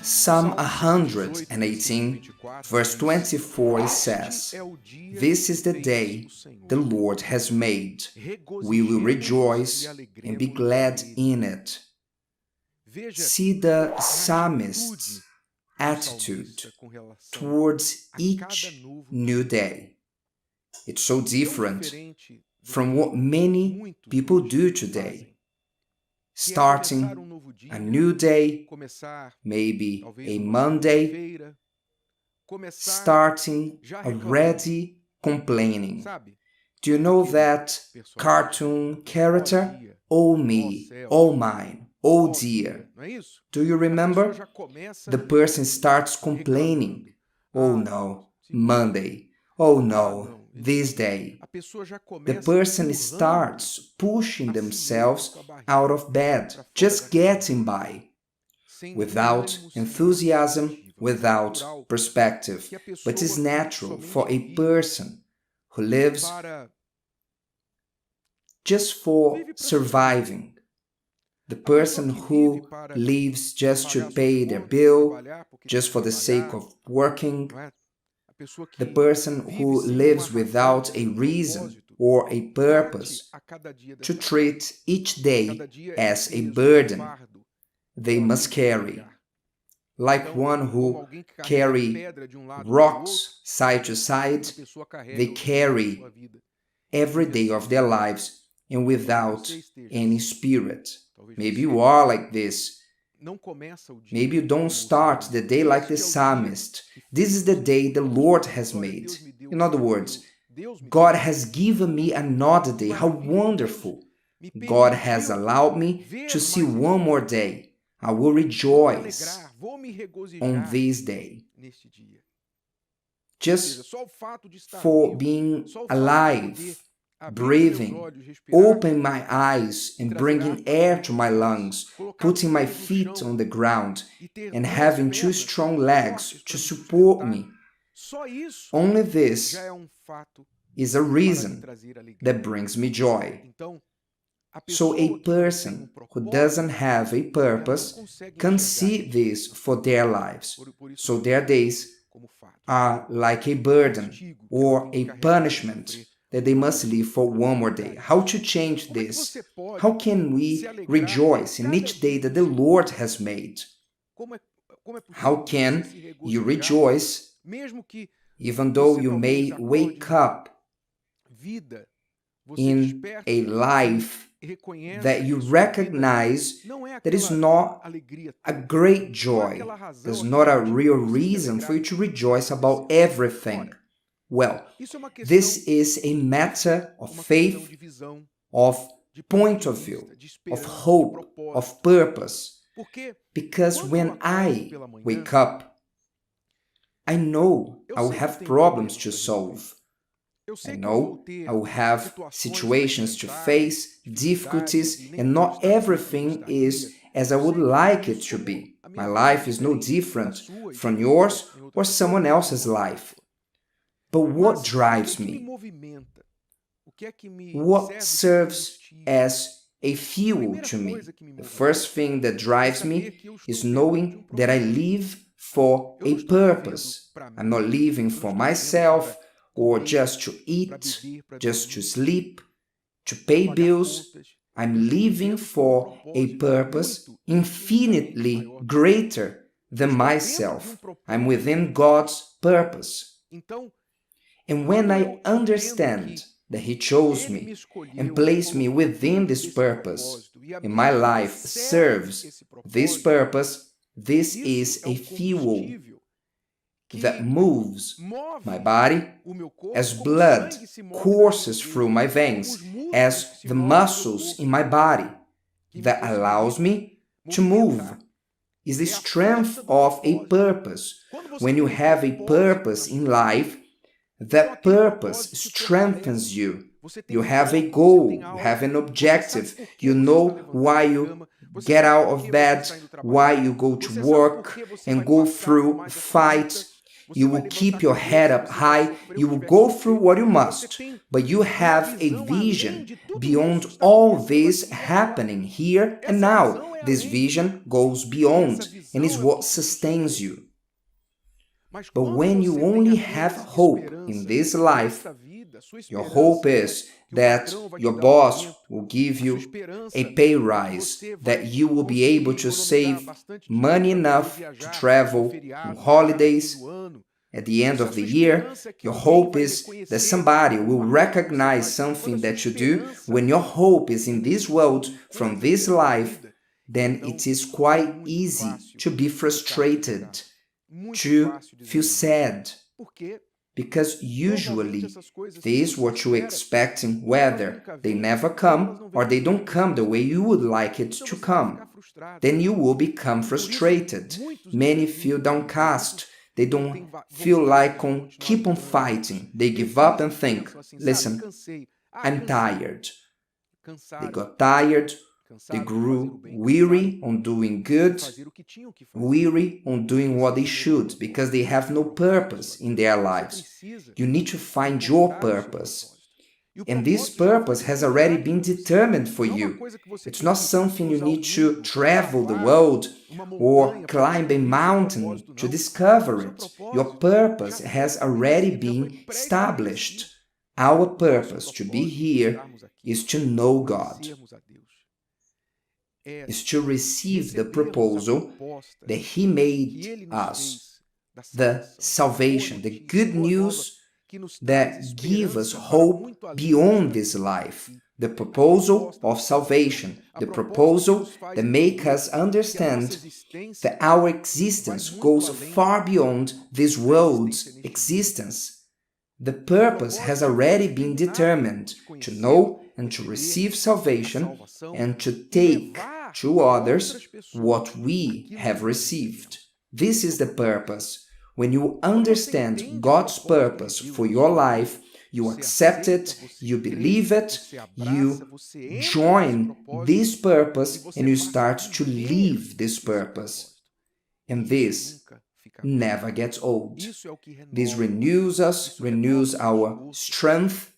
Psalm 118, verse 24 says, "This is the day the Lord has made. We will rejoice and be glad in it." See the psalmist's attitude towards each new day. It's so different from what many people do today. Starting a new day, maybe a Monday, starting already complaining. Do you know that cartoon character? Oh me, oh mine, oh dear. Do you remember? The person starts complaining. Oh no, Monday. Oh no, this day. The person starts pushing themselves out of bed, just getting by, without enthusiasm, without perspective. But it's natural for a person who lives just for surviving, the person who lives just to pay their bill, just for the sake of working, the person who lives without a reason or a purpose, to treat each day as a burden they must carry, like one who carry rocks side to side. They carry every day of their lives and without any spirit. Maybe you are like this. Maybe you don't start the day like the psalmist. This is the day the Lord has made. In other words, God has given me another day. How wonderful! God has allowed me to see one more day. I will rejoice on this day. Just for being alive, breathing, opening my eyes and bringing air to my lungs, putting my feet on the ground, and having two strong legs to support me. Only this is a reason that brings me joy. So a person who doesn't have a purpose can see this for their lives. So their days are like a burden or a punishment that they must live for one more day. How to change this? How can we rejoice in each day that the Lord has made? How can you rejoice even though you may wake up in a life that you recognize that is not a great joy? There's not a real reason for you to rejoice about everything. Well, this is a matter of faith, of point of view, of hope, of purpose. Because when I wake up, I know I will have problems to solve. I know I will have situations to face, difficulties, and not everything is as I would like it to be. My life is no different from yours or someone else's life. But what drives me? What serves as a fuel to me? The first thing that drives me is knowing that I live for a purpose. I'm not living for myself or just to eat, just to sleep, to pay bills. I'm living for a purpose infinitely greater than myself. I'm within God's purpose. And when I understand that He chose me and placed me within this purpose, and my life serves this purpose, this is a fuel that moves my body as blood courses through my veins, as the muscles in my body that allows me to move. Is the strength of a purpose. When you have a purpose in life, that purpose strengthens you. You have a goal, you have an objective, you know why you get out of bed, why you go to work and go through fights. You will keep your head up high. You will go through what you must. But you have a vision beyond all this happening here and now. This vision goes beyond and is what sustains you. But when you only have hope in this life, your hope is that your boss will give you a pay rise, that you will be able to save money enough to travel on holidays. At the end of the year, your hope is that somebody will recognize something that you do. When your hope is in this world, from this life, then it is quite easy to be frustrated, to feel sad. Because usually this is what you expect, whether they never come or they don't come the way you would like it to come. Then you will become frustrated. Many feel downcast. They don't feel like keep on fighting. They give up and think, listen, I'm tired. They got tired. They grew weary on doing good, weary on doing what they should, because they have no purpose in their lives. You need to find your purpose. And this purpose has already been determined for you. It's not something you need to travel the world or climb a mountain to discover it. Your purpose has already been established. Our purpose to be here is to know God, is to receive the proposal that He made us, the salvation, the good news that gives us hope beyond this life, the proposal of salvation, the proposal that makes us understand that our existence goes far beyond this world's existence. The purpose has already been determined to know and to receive salvation and to take to others what we have received. This is the purpose. When you understand God's purpose for your life, you accept it, you believe it, you join this purpose and you start to live this purpose. And this never gets old. This renews us, renews our strength.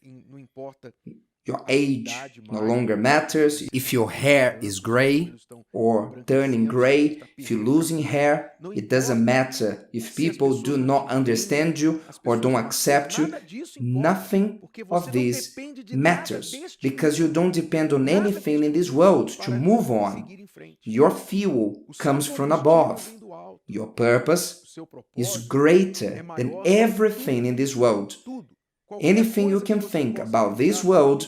Your age no longer matters. If your hair is gray or turning gray, if you're losing hair, it doesn't matter. If people do not understand you or don't accept you, nothing of this matters, because you don't depend on anything in this world to move on. Your fuel comes from above. Your purpose is greater than everything in this world. Anything you can think about this world,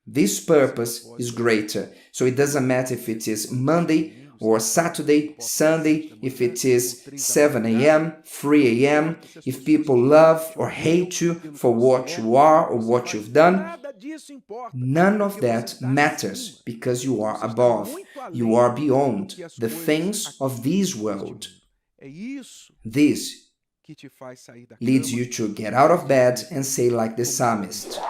this purpose is greater. So it doesn't matter if it is Monday or Saturday, Sunday, if it is 7 a.m., 3 a.m., if people love or hate you for what you are or what you've done, none of that matters, because you are above, you are beyond the things of this world. This leads you to get out of bed and say like the psalmist,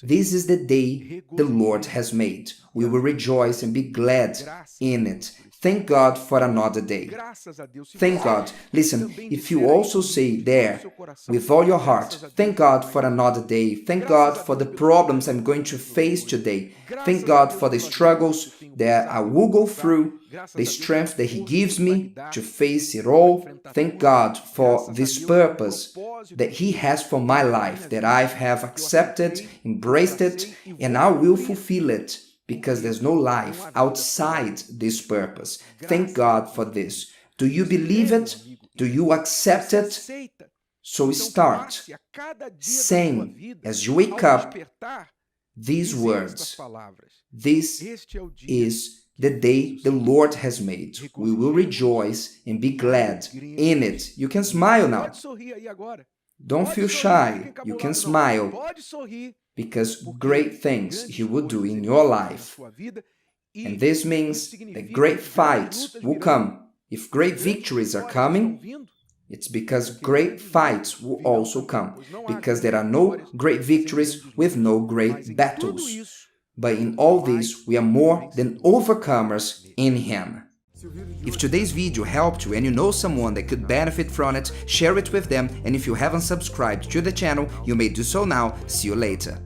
"This is the day the Lord has made. We will rejoice and be glad in it." Thank God for another day. Thank God. Listen, if you also say there with all your heart, thank God for another day. Thank God for the problems I'm going to face today. Thank God for the struggles that I will go through, the strength that He gives me to face it all. Thank God for this purpose that He has for my life, that I have accepted, embraced it, and I will fulfill it. Because there's no life outside this purpose. Thank God for this. Do you believe it? Do you accept it? So start saying as you wake up these words. This is the day the Lord has made. We will rejoice and be glad in it. You can smile now. Don't feel shy. You can smile. Because great things He will do in your life. And this means that great fights will come. If great victories are coming, it's because great fights will also come. Because there are no great victories with no great battles. But in all this, we are more than overcomers in Him. If today's video helped you and you know someone that could benefit from it, share it with them, and if you haven't subscribed to the channel, you may do so now. See you later.